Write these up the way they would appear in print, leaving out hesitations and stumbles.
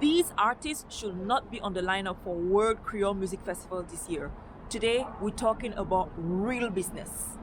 These artists should not be on the lineup for World Creole Music Festival this year. Today, we're talking about real business.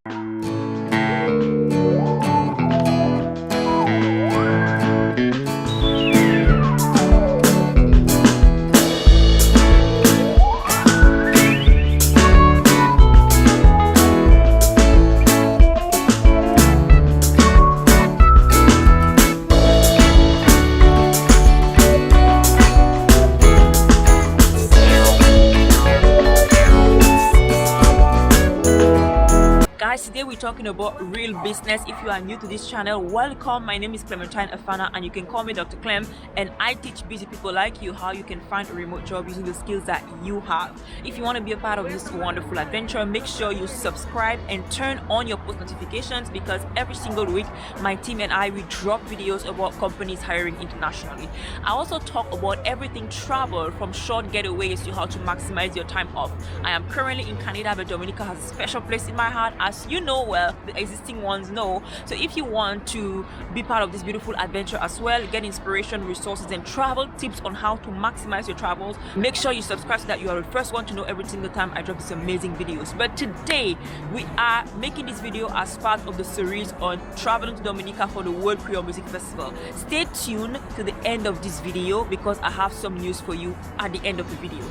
Guys, today we're talking about real business. If you are new to this channel, welcome. My name is Clementine Afana and you can call me Dr. Clem, and I teach busy people like you how you can find a remote job using the skills that you have. If you want to be a part of this wonderful adventure, make sure you subscribe and turn on your post notifications, because every single week my team and I will drop videos about companies hiring internationally. I also talk about everything travel, from short getaways to how to maximize your time off. I am currently in Canada, but Dominica has a special place in my heart, as you know well, the existing ones know. So if you want to be part of this beautiful adventure as well, get inspiration, resources and travel tips on how to maximize your travels, make sure you subscribe so that you are the first one to know every single time I drop these amazing videos. But today we are making this video as part of the series on traveling to Dominica for the World Creole Music Festival. Stay tuned to the end of this video because I have some news for you at the end of the video.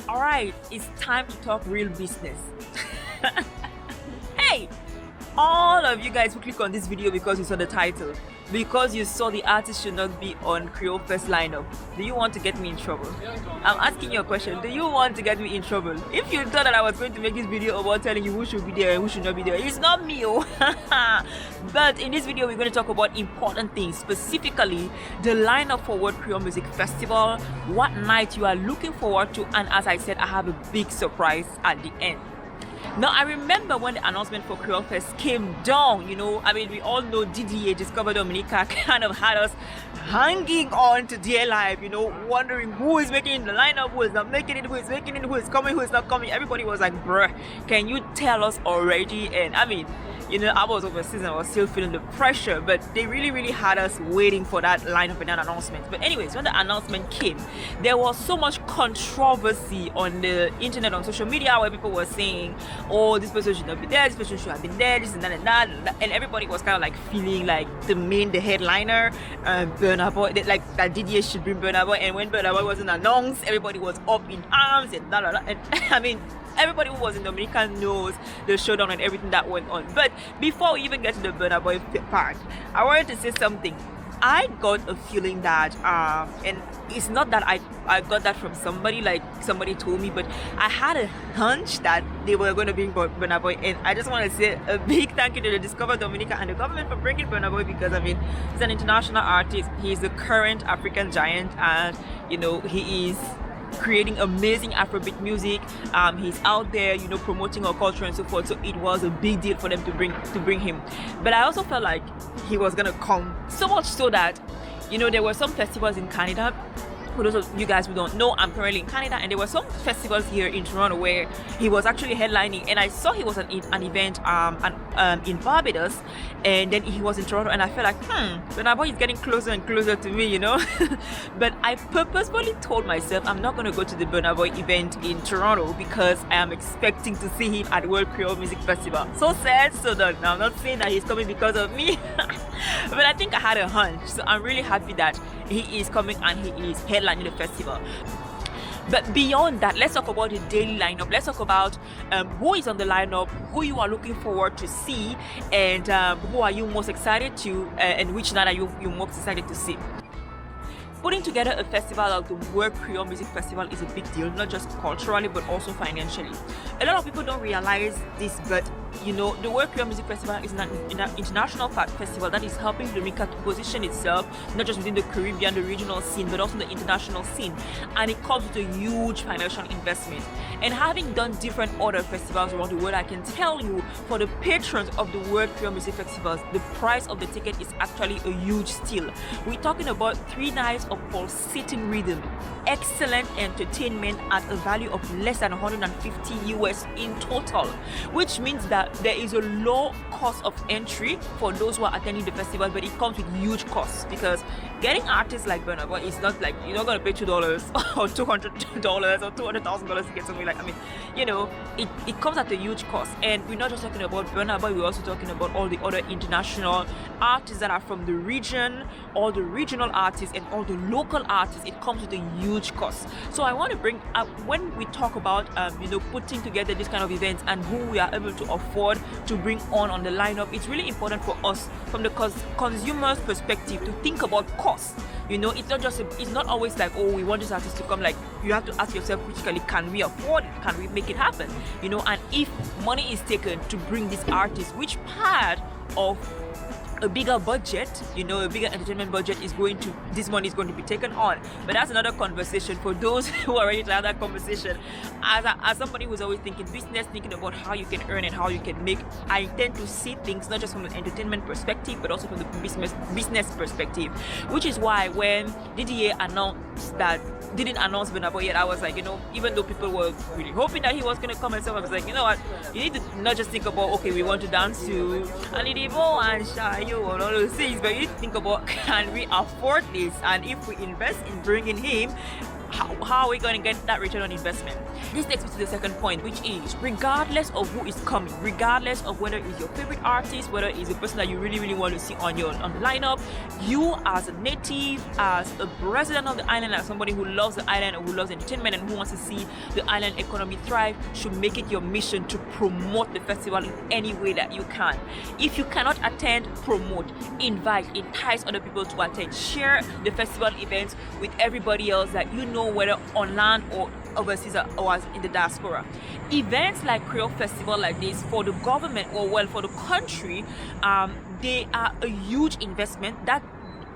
Alright, it's time to talk real business. Hey, all of you guys who click on this video because you saw the title, because you saw the artist should not be on Creole Fest lineup, do you want to get me in trouble? I'm asking you a question. Do you want to get me in trouble? If you thought that I was going to make this video about telling you who should be there and who should not be there, it's not me. Oh. But in this video we're going to talk about important things, specifically the lineup for World Creole Music Festival, what night you are looking forward to, and as I said, I have a big surprise at the end. Now, I remember when the announcement for Creole Fest came down, we all know DDA, Discover Dominica, kind of had us hanging on to dear life, wondering who is making the lineup, who is not making it, who is making it, who is coming, who is not coming. Everybody was like, bruh, can you tell us already? And I was overseas and I was still feeling the pressure, but they really had us waiting for that lineup and that announcement. But anyways, when the announcement came, there was so much controversy on the internet, on social media, where people were saying, oh, this person should not be there, this person should have been there, this and that and that, and everybody was kind of like feeling like the headliner, Burna Boy, like that DDA should bring Burna Boy, and when Burna Boy wasn't announced, everybody was up in arms and blah blah blah. And everybody who was in Dominica knows the showdown and everything that went on. But before we even get to the Burna Boy part, I wanted to say something. I got a feeling that, and it's not that I got that from somebody, like somebody told me, but I had a hunch that they were going to bring Burna Boy, and I just want to say a big thank you to the Discover Dominica and the government for bringing Burna Boy, because he's an international artist. He's the current African giant, and he is creating amazing Afrobeat music. He's out there, promoting our culture and so forth. So it was a big deal for them to bring him. But I also felt like he was gonna come, so much so that there were some festivals in Canada. For those of you guys who don't know, I'm currently in Canada, and there were some festivals here in Toronto where he was actually headlining, and I saw he was at an event in Barbados, and then he was in Toronto, and I felt like, Burna Boy is getting closer and closer to me, But I purposefully told myself I'm not going to go to the Burna Boy event in Toronto because I am expecting to see him at World Creole Music Festival. So sad, so done. Now, I'm not saying that he's coming because of me, but I think I had a hunch, so I'm really happy that he is coming and he is headlining the festival. But beyond that, let's talk about the daily lineup. Let's talk about who is on the lineup, who you are looking forward to see, and who are you most excited to, and which night are you most excited to see. Putting together a festival like the World Creole Music Festival is a big deal, not just culturally but also financially. A lot of people don't realize this, but the World Creole Music Festival is an international festival that is helping Dominica to position itself not just within the Caribbean, the regional scene, but also the international scene, and it comes with a huge financial investment. And having done different other festivals around the world, I can tell you, for the patrons of the World Creole Music Festivals, the price of the ticket is actually a huge steal. We're talking about 3 nights of pulsating rhythm, excellent entertainment at a value of less than 150 US in total, which means that there is a low cost of entry for those who are attending the festival, but it comes with huge costs because getting artists like Burna Boy is not like you're not gonna pay $2 or $200 or $200,000 to get something like. I mean, you know, it comes at a huge cost. And we're not just talking about Burna Boy, we're also talking about all the other international artists that are from the region, all the regional artists and all the local artists. It comes with a huge cost. So I want to bring up, when we talk about you know, putting together this kind of events and who we are able to afford to bring on the lineup, it's really important for us from the consumer's perspective to think about cost. You know, it's not just it's not always like, oh, we want this artist to come. Like, you have to ask yourself critically, can we afford it? Can we make it happen? You know, and if money is taken to bring this artist, which part of a bigger budget, you know, a bigger entertainment budget is going to, this money is going to be taken on. But that's another conversation for those who are ready to have that conversation. As somebody who's always thinking business, thinking about how you can earn and how you can make, I tend to see things not just from the entertainment perspective but also from the business perspective, which is why when DDA didn't announce Burna Boy yet, I was like, you know, even though people were really hoping that he was going to come and stuff, I was like, you know what, you need to not just think about, okay, we want to dance to Anidibo and Shayo and all those things, but you need to think about, can we afford this? And if we invest in bringing him, how are we going to get that return on investment? This takes me to the second point, which is, regardless of who is coming, regardless of whether it's your favorite artist, whether it's a person that you really want to see on the lineup, you as a native, as a resident of the island, as somebody who loves the island and who loves entertainment and who wants to see the island economy thrive, should make it your mission to promote the festival in any way that you can. If you cannot attend, promote, invite, entice other people to attend, share the festival events with everybody else that you know, whether on land or overseas or as in the diaspora. Events like Creole Festival like this, for the government, or well, for the country, they are a huge investment.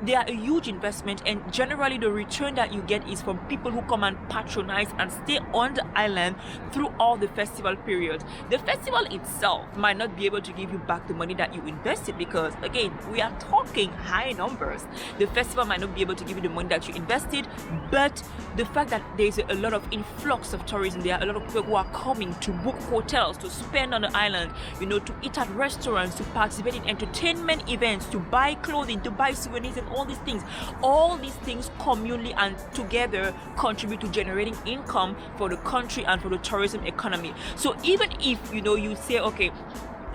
And generally the return that you get is from people who come and patronize and stay on the island through all the festival period. The festival itself might not be able to give you back the money that you invested, because again, we are talking high numbers. The festival might not be able to give you the money that you invested, but the fact that there's a lot of influx of tourism, there are a lot of people who are coming to book hotels, to spend on the island, you know, to eat at restaurants, to participate in entertainment events, to buy clothing, to buy souvenirs, and all these things communally and together contribute to generating income for the country and for the tourism economy. So even if, you know, you say, okay,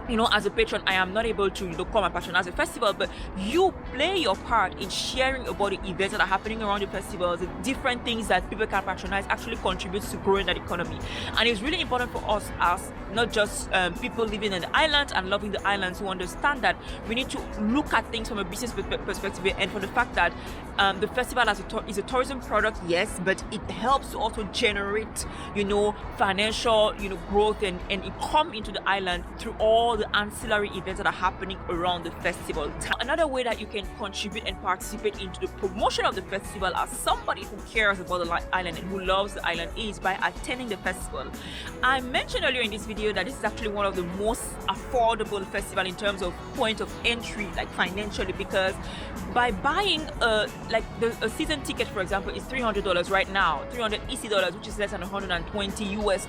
you know, as a patron, I am not able to, you know, come and patronize a festival, but you play your part in sharing about the events that are happening around the festivals, the different things that people can patronize actually contributes to growing that economy. And it's really important for us, as not just people living in the islands and loving the islands, who understand that we need to look at things from a business perspective, and for the fact that the festival is a tourism product, yes, but it helps to also generate, you know, financial, you know, growth and income into the island through all the ancillary events that are happening around the festival. Another way that you can contribute and participate into the promotion of the festival as somebody who cares about the island and who loves the island is by attending the festival. I mentioned earlier in this video that this is actually one of the most affordable festival in terms of point of entry, like financially, because by buying a season ticket, for example, is $300 right now, $300 EC, which is less than $120 US.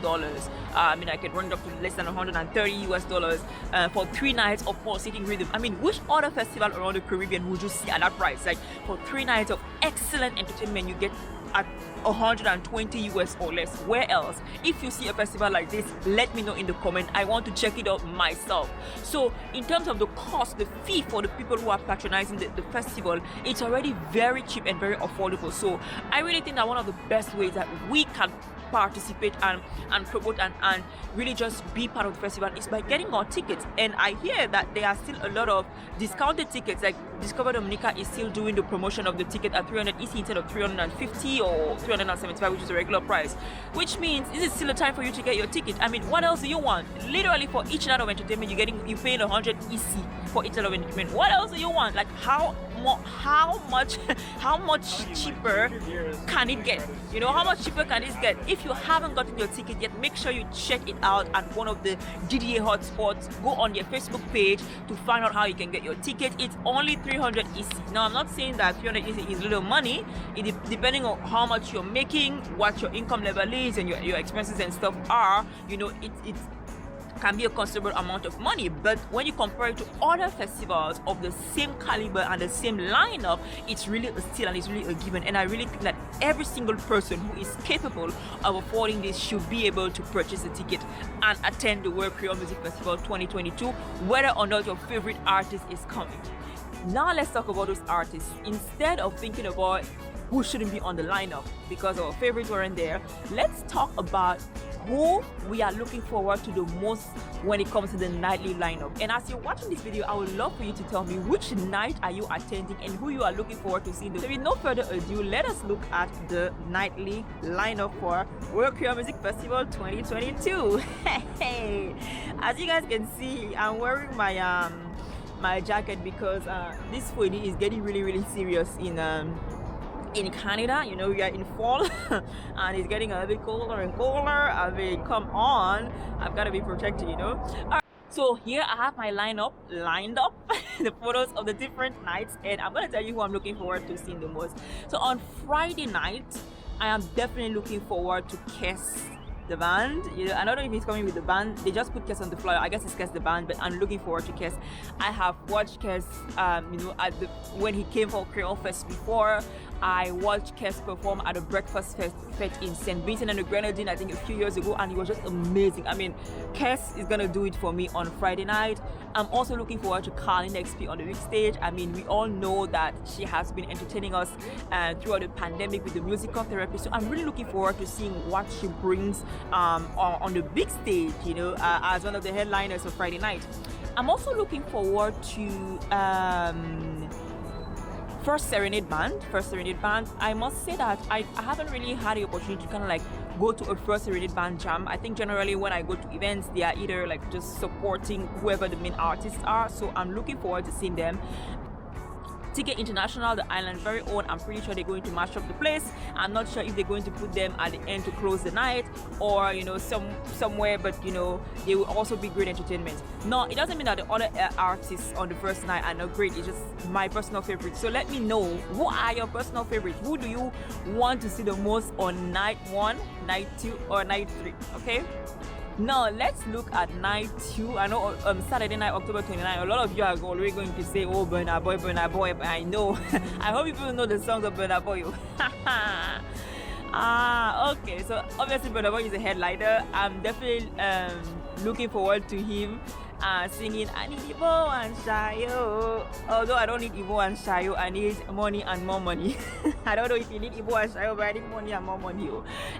I mean, I can run it up to less than $130 US for 3 nights of full sitting rhythm. I mean, which other festival around the Caribbean would you see at that price? Like, for 3 nights of excellent entertainment, you get at 120 US or less. Where else? If you see a festival like this, let me know in the comment. I want to check it out myself. So in terms of the cost, the fee for the people who are patronizing the festival, it's already very cheap and very affordable. So I really think that one of the best ways that we can participate and promote and really just be part of the festival is by getting our tickets. And I hear that there are still a lot of discounted tickets, like Discover Dominica is still doing the promotion of the ticket at 300 EC instead of 350 or 375, which is the regular price, which means this is still a time for you to get your ticket. I mean, what else do you want? Literally, for each night of entertainment, you're paying 100 EC for each night of entertainment. What else do you want? Like, how much cheaper can it get? You know, how much cheaper can this get? If you haven't gotten your ticket yet, make sure you check it out at one of the DDA hotspots. Go on their Facebook page to find out how you can get your ticket. It's only 300 EC. Now, I'm not saying that 300 EC is little money. Depending on how much you're making, what your income level is, and your expenses and stuff are, you know, it's can be a considerable amount of money, but when you compare it to other festivals of the same caliber and the same lineup, it's really a steal and it's really a given. And I really think that every single person who is capable of affording this should be able to purchase a ticket and attend the World Creole Music Festival 2022, whether or not your favorite artist is coming. Now let's talk about those artists. Instead of thinking about who shouldn't be on the lineup because our favorites weren't there, let's talk about who we are looking forward to the most when it comes to the nightly lineup. And as you're watching this video, I would love for you to tell me which night are you attending and who you are looking forward to seeing. So with no further ado, let us look at the nightly lineup for World Creole Music Festival 2022. Hey, as you guys can see, I'm wearing my my jacket because this food is getting really serious in Canada. You know, we are in fall and it's getting a bit colder and colder. I mean, come on, I've got to be protected, you know. All right, so here I have my lineup lined up, the photos of the different nights, and I'm gonna tell you who I'm looking forward to seeing the most. So on Friday night, I am definitely looking forward to Kes the band. You know, I don't know if he's coming with the band. They just put Kes on the flyer. I guess it's Kes the band, but I'm looking forward to Kes. I have watched Kes, you know, at the when he came for Creole Fest before. I watched Kes perform at a breakfast fest in St. Vincent and the Grenadines, I think a few years ago, and it was just amazing. I mean, Kes is gonna do it for me on Friday night. I'm also looking forward to Carlyn XP on the big stage. I mean, we all know that she has been entertaining us throughout the pandemic with the musical therapy. So I'm really looking forward to seeing what she brings on the big stage, you know, as one of the headliners of Friday night. I'm also looking forward to First Serenade Band. I must say that I haven't really had the opportunity to kind of like go to a First Serenade Band jam. I think generally when I go to events, they are either like just supporting whoever the main artists are. So I'm looking forward to seeing them. Ticket International, the island very own, I'm pretty sure they're going to mash up the place. I'm not sure if they're going to put them at the end to close the night or, you know, somewhere, but you know, they will also be great entertainment. No, it doesn't mean that the other artists on the first night are not great. It's just my personal favorite. So let me know, who are your personal favorites? Who do you want to see the most on night 1, night 2, or night 3? Okay. Now let's look at night 2. I know Saturday night, October 29. A lot of you are already going to say, "Oh, Burna Boy," but I know. I hope people know the songs of Burna Boy. Okay. So obviously Burna Boy is a headliner. I'm definitely looking forward to him singing "I need Ivo and Shayo." Although I don't need Ivo and Shayo, I need money and more money. I don't know if you need Ivo and Shayo, but I need money and more money.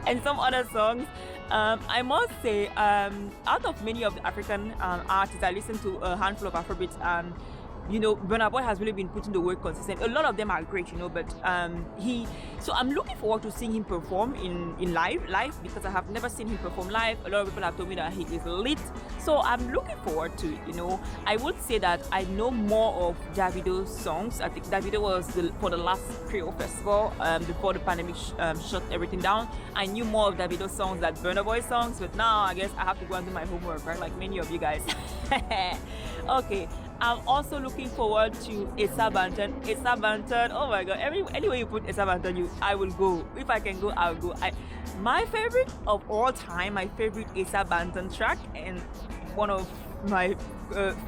And some other songs. I must say, out of many of the African artists, I listen to a handful of Afrobeats. You know, Burna Boy has really been putting the work consistent. A lot of them are great, you know, but so I'm looking forward to seeing him perform in live because I have never seen him perform live. A lot of people have told me that he is lit, so I'm looking forward to it. You know, I would say that I know more of Davido's songs. I think Davido was for the last Creole Festival before the pandemic shut everything down. I knew more of Davido's songs than Burna Boy songs, but now I guess I have to go and do my homework, right? Like many of you guys. Okay. I'm also looking forward to Asa Banton. Asa Banton, oh my god, anywhere you put Asa Banton, I will go. If I can go, I'll go. My favorite of all time, my favorite Asa Banton track, and one of my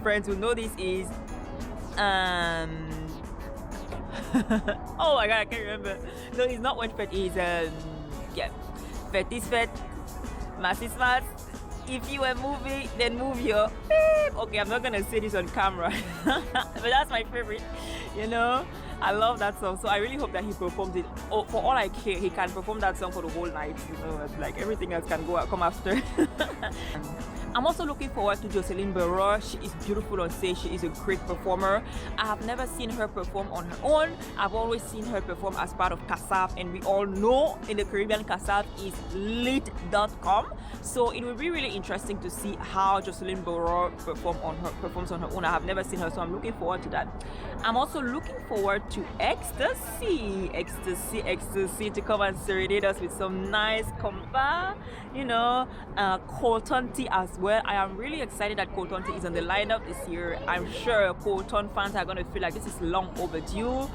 friends who know this is oh my god, I can't remember. No, it's not When Fete is yeah, Fete is Fete, Mass is Mass. If you were moving, then move your beep. Okay, I'm not gonna say this on camera, but that's my favorite. You know, I love that song, so I really hope that he performs it. Oh, for all I care, he can perform that song for the whole night. You know, like everything else can come after. I'm also looking forward to Jocelyne Beroard. She is beautiful on stage. She is a great performer. I have never seen her perform on her own. I've always seen her perform as part of Kassav, and we all know in the Caribbean Kassav is lit.com. So it will be really interesting to see how Jocelyne Beroard performs on her own. I have never seen her, so I'm looking forward to that. I'm also looking forward to Ecstacy to come and serenade us with some nice compa, you know, Colton T as well. I am really excited that Colton T is on the lineup this year. I'm sure Colton fans are going to feel like this is long overdue.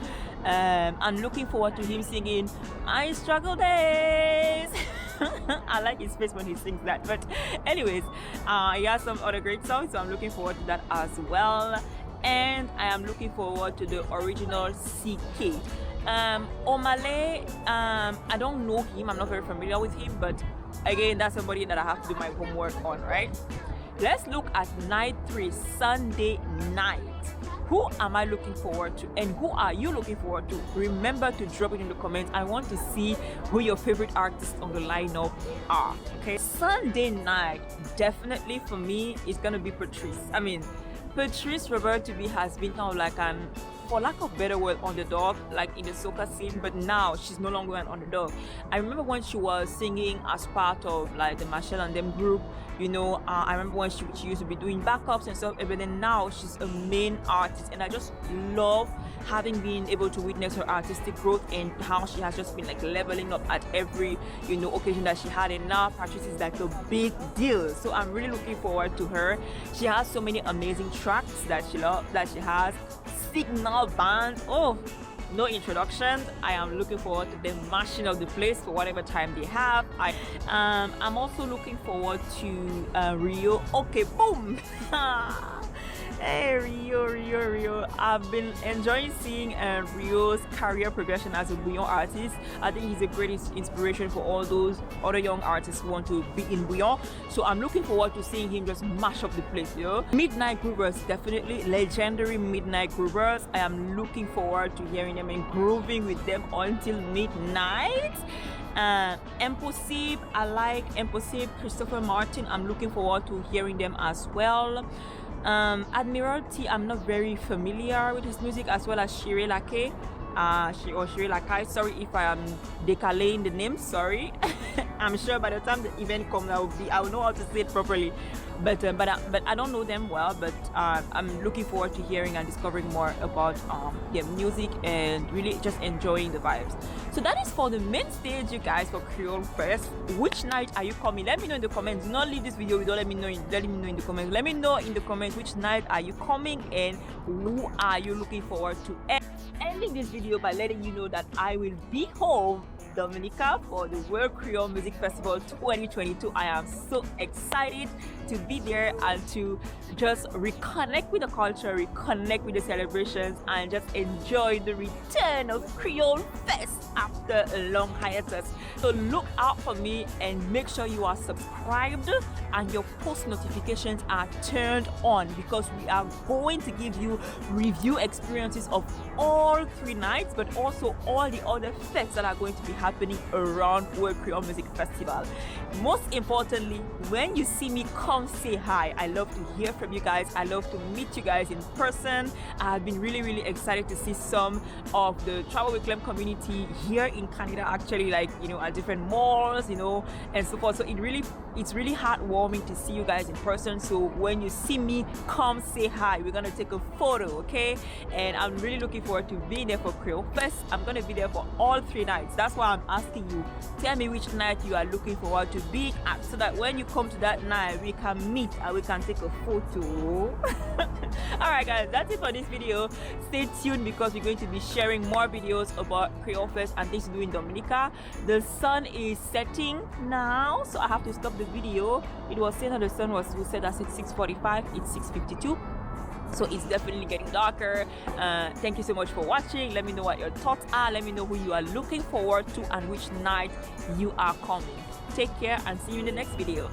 I'm looking forward to him singing "I Struggle Days." I like his face when he sings that. But anyways, he has some other great songs, so I'm looking forward to that as well. And I am looking forward to the original CK. Omah, I don't know him, I'm not very familiar with him, but again, that's somebody that I have to do my homework on, right? Let's look at night 3, Sunday night. Who am I looking forward to, and who are you looking forward to? Remember to drop it in the comments. I want to see who your favorite artists on the lineup are. Okay, Sunday night, definitely for me, is gonna be Patrice. I mean, Patrice Roberts has been kind of like an, for lack of better word, underdog, like in the soca scene, but now she's no longer an underdog. I remember when she was singing as part of like the Marshall and them group, you know. I remember when she used to be doing backups and stuff, but then now she's a main artist, and I just love having been able to witness her artistic growth and how she has just been like leveling up at every, you know, occasion that she had. And now Patrice is like a big deal, so I'm really looking forward to her. She has so many amazing tracks that she has. Signal Band, oh, no introduction. I am looking forward to them mashing up the place for whatever time they have. I'm also looking forward to Rio. Okay, boom. Hey, Rio. I've been enjoying seeing Rio's career progression as a Bouillon artist. I think he's a great inspiration for all those other young artists who want to be in Bouillon. So I'm looking forward to seeing him just mash up the place, yo. Midnight Groovers, definitely legendary Midnight Groovers. I am looking forward to hearing them and grooving with them until midnight. Emposib, I like Emposib, Christoper Martin. I'm looking forward to hearing them as well. Admiralty, I'm not very familiar with his music, as well as Shire Lake. Shire Lakai. Sorry if I am decaling the name, sorry. I'm sure by the time the event comes, I will know how to say it properly. But I don't know them well, but I'm looking forward to hearing and discovering more about their music and really just enjoying the vibes. So that is for the main stage, you guys, for Creole Fest. Which night are you coming? Let me know in the comments. Do not leave this video without letting me know in the comments. Let me know in the comments which night are you coming and who are you looking forward to. And ending this video by letting you know that I will be home, Dominica, for the World Creole Music Festival 2022. I am so excited to be there and to just reconnect with the culture, reconnect with the celebrations, and just enjoy the return of Creole Fest after a long hiatus. So look out for me and make sure you are subscribed and your post notifications are turned on, because we are going to give you review experiences of all 3 nights, but also all the other fests that are going to be happening around World Creole Music Festival. Most importantly, when you see me, come say hi. I love to hear from you guys. I love to meet you guys in person. I've been really excited to see some of the Travel with Clem community here in Canada, actually, like, you know, at different malls, you know, and so forth. So it's really heartwarming to see you guys in person. So when you see me, come say hi. We're gonna take a photo, okay? And I'm really looking forward to being there for Creole Fest. I'm gonna be there for all 3 nights. That's why I'm asking you, tell me which night you are looking forward to being at, so that when you come to that night, we can meet and we can take a photo. Alright guys, that's it for this video. Stay tuned, because we're going to be sharing more videos about Creole Fest and things to do in Dominica. The sun is setting now, so I have to stop the video. It was saying that the sun was set at 6:45. It's 6:52. So it's definitely getting darker. Thank you so much for watching. Let me know what your thoughts are. Let me know who you are looking forward to and which night you are coming. Take care and see you in the next video.